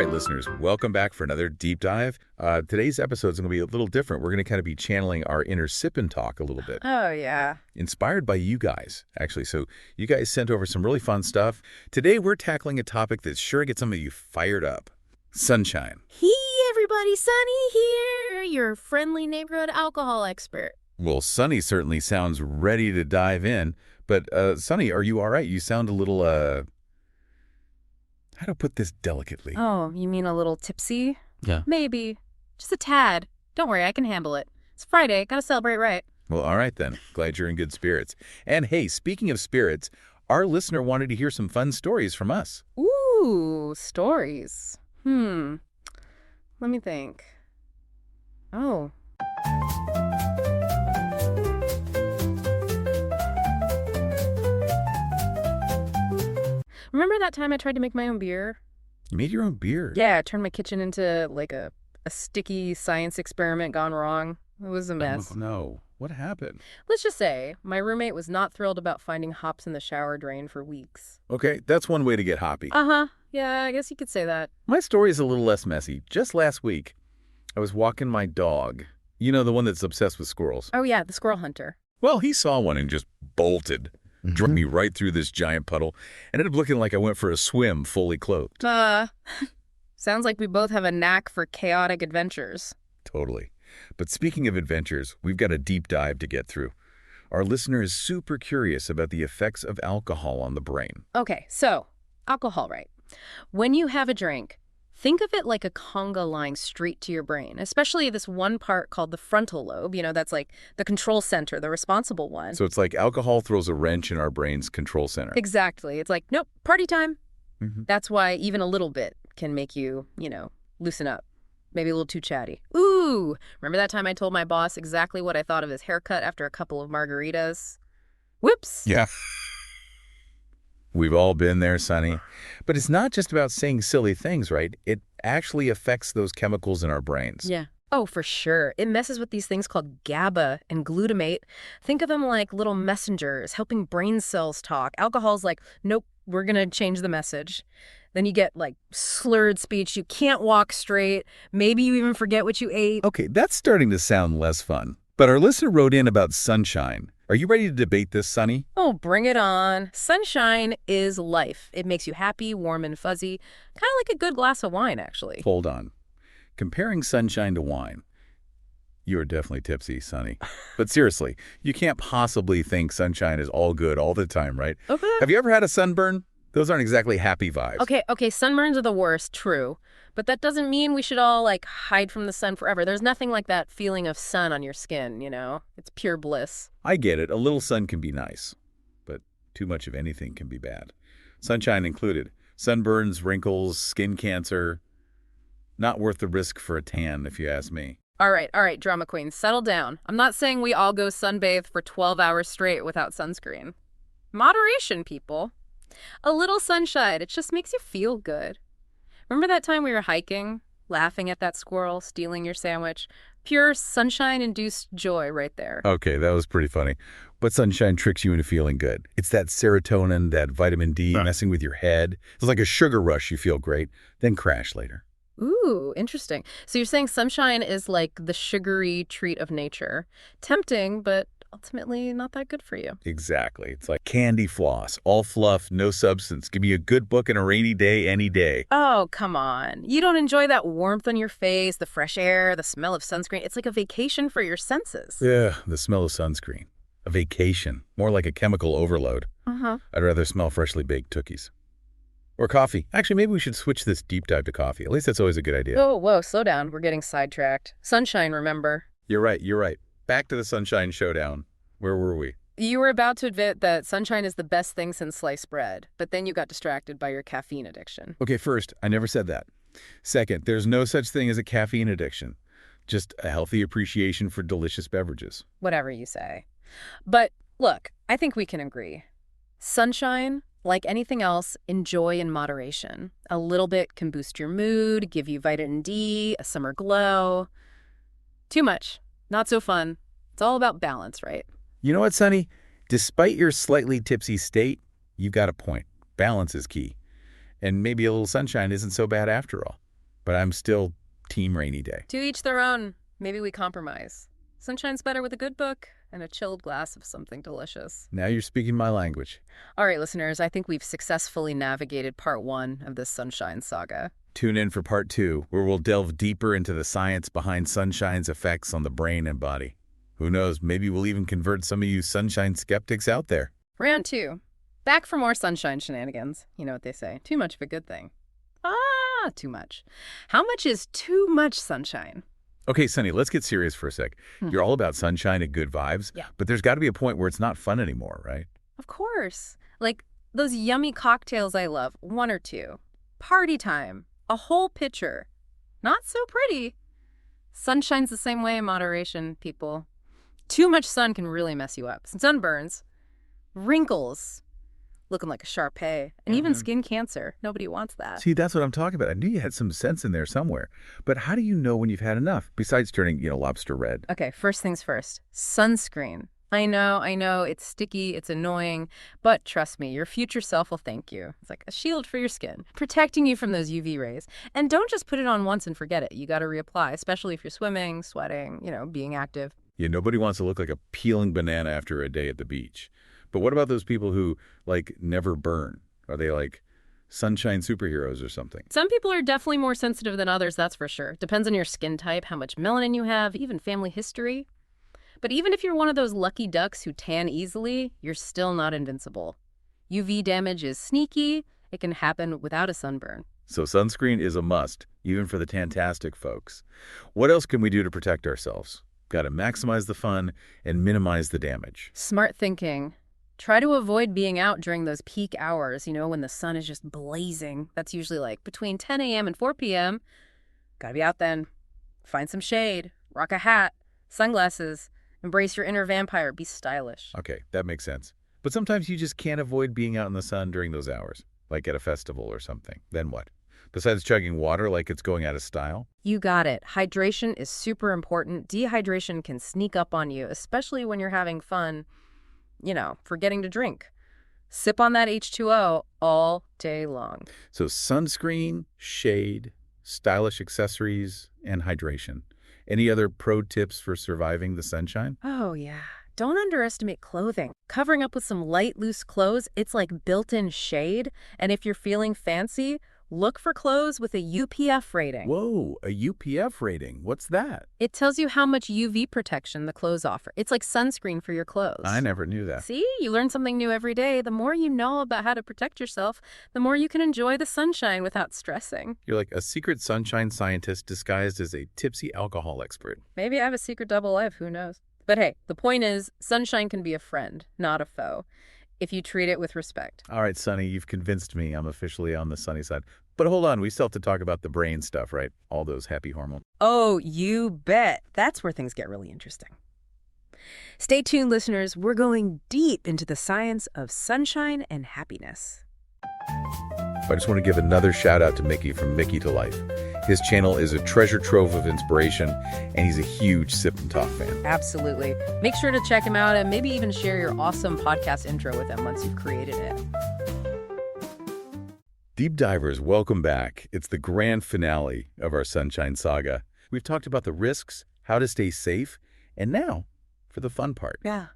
right, listeners, welcome back for another deep dive. Today's episode is going to be a little different. We're going to kind of be channeling our inner sip and talk a little bit. Oh, yeah. Inspired by you guys, actually. So you guys sent over some really fun stuff. Today, we're tackling a topic that's sure to get some of you fired up. Sunshine. Hey, everybody, Sunny here, your friendly neighborhood alcohol expert. Well, Sunny certainly sounds ready to dive in. But, Sunny, are you all right? You sound a little, how to put this delicately? Oh, you mean a little tipsy? Yeah. Maybe. Just a tad. Don't worry, I can handle it. It's Friday. Gotta celebrate right. Well, all right then. Glad you're in good spirits. And hey, speaking of spirits, our listener wanted to hear some fun stories from us. Ooh, stories. Let me think. Oh. Remember that time I tried to make my own beer? You made your own beer? Yeah, I turned my kitchen into like a sticky science experiment gone wrong. It was a mess. Oh, no. What happened? Let's just say my roommate was not thrilled about finding hops in the shower drain for weeks. Okay, that's one way to get hoppy. Uh-huh. Yeah, I guess you could say that. My story is a little less messy. Just last week, I was walking my dog. You know, the one that's obsessed with squirrels. Oh, yeah, the squirrel hunter. Well, he saw one and just bolted. Drug me right through this giant puddle. Ended up looking like I went for a swim fully clothed. Sounds like we both have a knack for chaotic adventures. Totally. But speaking of adventures, we've got a deep dive to get through. Our listener is super curious about the effects of alcohol on the brain. Okay, so alcohol, right? When you have a drink, think of it like a conga line straight to your brain, especially this one part called the frontal lobe. You know, that's like the control center, the responsible one. So it's like alcohol throws a wrench in our brain's control center. Exactly. It's like, nope, party time. Mm-hmm. That's why even a little bit can make you, loosen up. Maybe a little too chatty. Ooh, remember that time I told my boss exactly what I thought of his haircut after a couple of margaritas? Whoops. Yeah. We've all been there, Sunny. But it's not just about saying silly things, right? It actually affects those chemicals in our brains. Yeah. Oh, for sure. It messes with these things called GABA and glutamate. Think of them like little messengers helping brain cells talk. Alcohol's like, nope, we're going to change the message. Then you get like slurred speech. You can't walk straight. Maybe you even forget what you ate. Okay, that's starting to sound less fun. But our listener wrote in about sunshine. Are you ready to debate this, Sunny? Oh, bring it on. Sunshine is life. It makes you happy, warm, and fuzzy. Kind of like a good glass of wine, actually. Hold on. Comparing sunshine to wine. You are definitely tipsy, Sunny. But seriously, you can't possibly think sunshine is all good all the time, right? Okay. Have you ever had a sunburn? Those aren't exactly happy vibes. Okay, sunburns are the worst, true. But that doesn't mean we should all, hide from the sun forever. There's nothing like that feeling of sun on your skin, It's pure bliss. I get it. A little sun can be nice. But too much of anything can be bad. Sunshine included. Sunburns, wrinkles, skin cancer. Not worth the risk for a tan, if you ask me. All right, drama queen, settle down. I'm not saying we all go sunbathe for 12 hours straight without sunscreen. Moderation, people. A little sunshine, it just makes you feel good. Remember that time we were hiking, laughing at that squirrel, stealing your sandwich? Pure sunshine-induced joy right there. Okay, that was pretty funny. But sunshine tricks you into feeling good. It's that serotonin, that vitamin D messing with your head. It's like a sugar rush. You feel great, then crash later. Ooh, interesting. So you're saying sunshine is like the sugary treat of nature. Tempting, but ultimately not that good for you. Exactly. It's like candy floss, all fluff, no substance. Give me a good book and a rainy day any day. Oh, come on. You don't enjoy that warmth on your face, the fresh air, the smell of sunscreen. It's like a vacation for your senses. Yeah, the smell of sunscreen. A vacation. More like a chemical overload. I'd rather smell freshly baked cookies. Or coffee. Actually, maybe we should switch this deep dive to coffee. At least that's always a good idea. Oh, whoa, slow down. We're getting sidetracked. Sunshine, remember? You're right. Back to the sunshine showdown. Where were we? You were about to admit that sunshine is the best thing since sliced bread, but then you got distracted by your caffeine addiction. Okay, first, I never said that. Second, there's no such thing as a caffeine addiction. Just a healthy appreciation for delicious beverages. Whatever you say. But look, I think we can agree. Sunshine, like anything else, enjoy in moderation. A little bit can boost your mood, give you vitamin D, a summer glow. Too much, not so fun. It's all about balance, right? You know what, Sunny? Despite your slightly tipsy state, you've got a point. Balance is key. And maybe a little sunshine isn't so bad after all. but I'm still team rainy day. To each their own. Maybe we compromise. Sunshine's better with a good book and a chilled glass of something delicious. Now you're speaking my language. All right, listeners, I think we've successfully navigated part 1 of this sunshine saga. Tune in for part 2, where we'll delve deeper into the science behind sunshine's effects on the brain and body. Who knows, maybe we'll even convert some of you sunshine skeptics out there. Round 2. Back for more sunshine shenanigans. You know what they say, too much of a good thing. Too much. How much is too much sunshine? Okay, Sunny, let's get serious for a sec. You're all about sunshine and good vibes, yeah. But there's got to be a point where it's not fun anymore, right? Of course. Like those yummy cocktails I love, 1 or 2. Party time, a whole pitcher. Not so pretty. Sunshine's the same way in moderation, people. Too much sun can really mess you up. Sunburns, wrinkles, looking like a Shar-Pei, and even skin cancer. Nobody wants that. See, that's what I'm talking about. I knew you had some sense in there somewhere. But how do you know when you've had enough, besides turning, lobster red? Okay, first things first. Sunscreen. I know, it's sticky, it's annoying, but trust me, your future self will thank you. It's like a shield for your skin, protecting you from those UV rays. And don't just put it on once and forget it. You got to reapply, especially if you're swimming, sweating, being active. Yeah, nobody wants to look like a peeling banana after a day at the beach. But what about those people who, never burn? Are they, sunshine superheroes or something? Some people are definitely more sensitive than others, that's for sure. Depends on your skin type, how much melanin you have, even family history. But even if you're one of those lucky ducks who tan easily, you're still not invincible. UV damage is sneaky. It can happen without a sunburn. So sunscreen is a must, even for the tantastic folks. What else can we do to protect ourselves? Got to maximize the fun and minimize the damage. Smart thinking. Try to avoid being out during those peak hours, when the sun is just blazing. That's usually between 10 a.m. and 4 p.m. Gotta be out then. Find some shade. Rock a hat. Sunglasses. Embrace your inner vampire. Be stylish. Okay, that makes sense. But sometimes you just can't avoid being out in the sun during those hours, like at a festival or something. Then what? Besides chugging water like it's going out of style? You got it. Hydration is super important. Dehydration can sneak up on you, especially when you're having fun, forgetting to drink. Sip on that H2O all day long. So sunscreen, shade, stylish accessories, and hydration. Any other pro tips for surviving the sunshine? Oh, yeah. Don't underestimate clothing. Covering up with some light, loose clothes, it's like built-in shade. And if you're feeling fancy, look for clothes with a UPF rating. Whoa, a UPF rating. What's that? It tells you how much UV protection the clothes offer. It's like sunscreen for your clothes. I never knew that. See? You learn something new every day. The more you know about how to protect yourself, the more you can enjoy the sunshine without stressing. You're like a secret sunshine scientist disguised as a tipsy alcohol expert. Maybe I have a secret double life. Who knows? But hey, the point is, sunshine can be a friend, not a foe, if you treat it with respect. All right, Sunny, you've convinced me. I'm officially on the sunny side. But hold on, we still have to talk about the brain stuff, right? All those happy hormones. Oh, you bet. That's where things get really interesting. Stay tuned, listeners. We're going deep into the science of sunshine and happiness. I just want to give another shout out to Micky from Mickytolife. His channel is a treasure trove of inspiration, and he's a huge Sip&Talk fan. Absolutely. Make sure to check him out and maybe even share your awesome podcast intro with him once you've created it. Deep divers, welcome back. It's the grand finale of our sunshine saga. We've talked about the risks, how to stay safe, and now for the fun part. Yeah.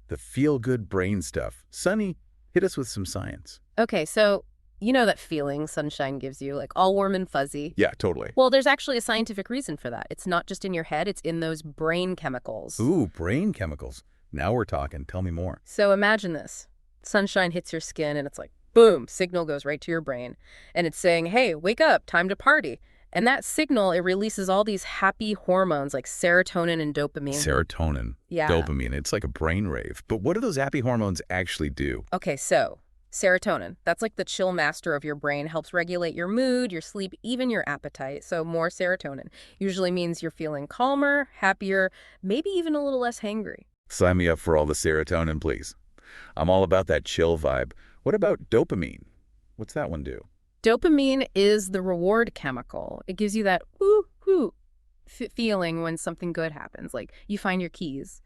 The feel-good brain stuff. Sunny, hit us with some science. Okay, so you know that feeling sunshine gives you, all warm and fuzzy? Yeah, totally. Well, there's actually a scientific reason for that. It's not just in your head, it's in those brain chemicals. Ooh, brain chemicals. Now we're talking. Tell me more. So imagine this. Sunshine hits your skin and it's like, boom, signal goes right to your brain. And it's saying, hey, wake up, time to party. And that signal, it releases all these happy hormones like serotonin and dopamine. Serotonin. Yeah. Dopamine. It's like a brain rave. But what do those happy hormones actually do? Okay, so serotonin, that's like the chill master of your brain, helps regulate your mood, your sleep, even your appetite. So more serotonin usually means you're feeling calmer, happier, maybe even a little less hangry. Sign me up for all the serotonin, please. I'm all about that chill vibe. What about dopamine? What's that one do? Dopamine is the reward chemical. It gives you that woo-hoo feeling when something good happens, like you find your keys.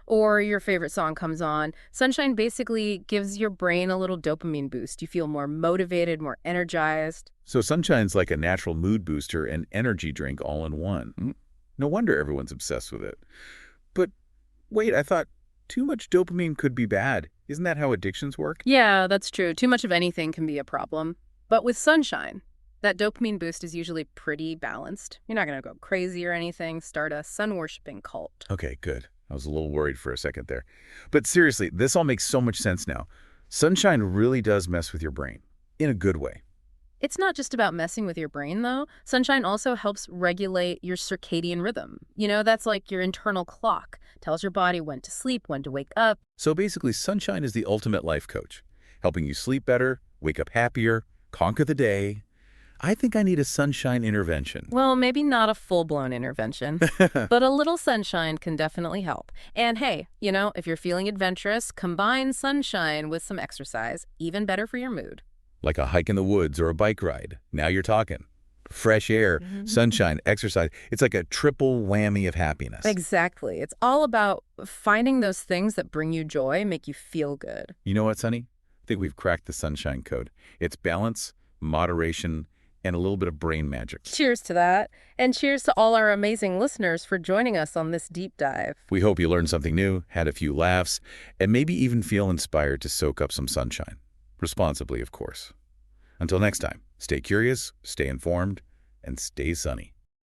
or your favorite song comes on, sunshine basically gives your brain a little dopamine boost. You feel more motivated, more energized. So sunshine's like a natural mood booster and energy drink all in one. No wonder everyone's obsessed with it. But wait, I thought too much dopamine could be bad. Isn't that how addictions work? Yeah, that's true. Too much of anything can be a problem. But with sunshine, that dopamine boost is usually pretty balanced. You're not going to go crazy or anything, start a sun-worshipping cult. Okay, good. I was a little worried for a second there. But seriously, this all makes so much sense now. Sunshine really does mess with your brain, in a good way. It's not just about messing with your brain, though. Sunshine also helps regulate your circadian rhythm. You know, that's like your internal clock. Tells your body when to sleep, when to wake up. So basically, sunshine is the ultimate life coach, helping you sleep better, wake up happier, conquer the day. I think I need a sunshine intervention. Well, maybe not a full-blown intervention, but a little sunshine can definitely help. And hey, you know, if you're feeling adventurous, combine sunshine with some exercise. Even better for your mood. Like a hike in the woods or a bike ride. Now you're talking. Fresh air, sunshine, exercise. It's like a triple whammy of happiness. Exactly. It's all about finding those things that bring you joy, make you feel good. You know what, Sunny? I think we've cracked the sunshine code. It's balance, moderation, and a little bit of brain magic. Cheers to that. And cheers to all our amazing listeners for joining us on this deep dive. We hope you learned something new, had a few laughs, and maybe even feel inspired to soak up some sunshine. Responsibly, of course. Until next time, stay curious, stay informed, and stay sunny.